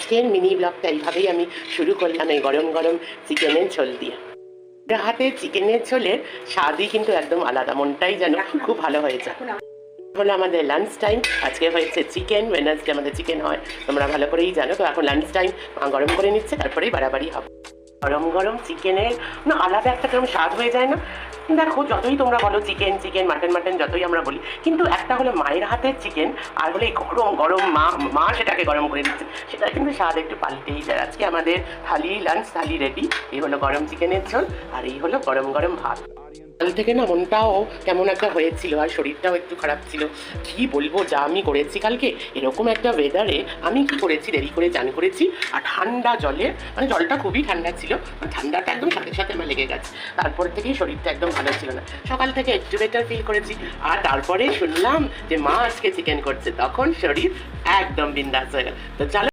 আজকের মিনি ব্লগটা এইভাবেই আমি শুরু করলাম, এই গরম গরম চিকেনের ঝোল দিয়ে। হাতে চিকেনের ঝোলের স্বাদই কিন্তু একদম আলাদা, মনটাই যেন খুব ভালো হয়েছে। হলো আমাদের লাঞ্চ টাইম, আজকে হয়েছে চিকেন, ওয়েডনেসডে আমাদের চিকেন হয়, তোমরা ভালো করেই জানো। তো এখন লাঞ্চ টাইম গরম করে নিচ্ছে, তারপরেই বাড়াবাড়ি হবে। গরম গরম চিকেনের না আলাদা একটা কেমন স্বাদ হয়ে যায় না? দেখো, যতই তোমরা বলো চিকেন চিকেন মাটন মাটন যতই আমরা বলি, কিন্তু একটা হলো মায়ের হাতের চিকেন, আর হলো এই গরম গরম মা সেটাকে গরম করে দিচ্ছে, সেটা কিন্তু স্বাদ একটু পাল্টেই যায়। আজকে আমাদের থালি, লাঞ্চ থালি রেডি। এই হলো গরম চিকেনের ঝোল, আর এই হলো গরম গরম ভাত। কাল থেকে না মনটাও কেমন একটা হয়েছিল, আর শরীরটাও একটু খারাপ ছিল। কি বলবো, যা আমি করেছি কালকে, এরকম একটা ওয়েদারে আমি কি করেছি, দেরি করে চান করেছি, আর ঠান্ডা জলে, মানে জলটা খুবই ঠান্ডা ছিল, ঠান্ডাটা একদম সাথে সাথে আমার লেগে গেছে। তারপর থেকেই শরীরটা একদম ভালো ছিল না, সকাল থেকে একটু বেটার ফিল করেছি। আর তারপরে শুনলাম যে মা আজকে চিকেন করছে, তখন শরীর একদম বিন্দাস হয়ে গেল। তো চলো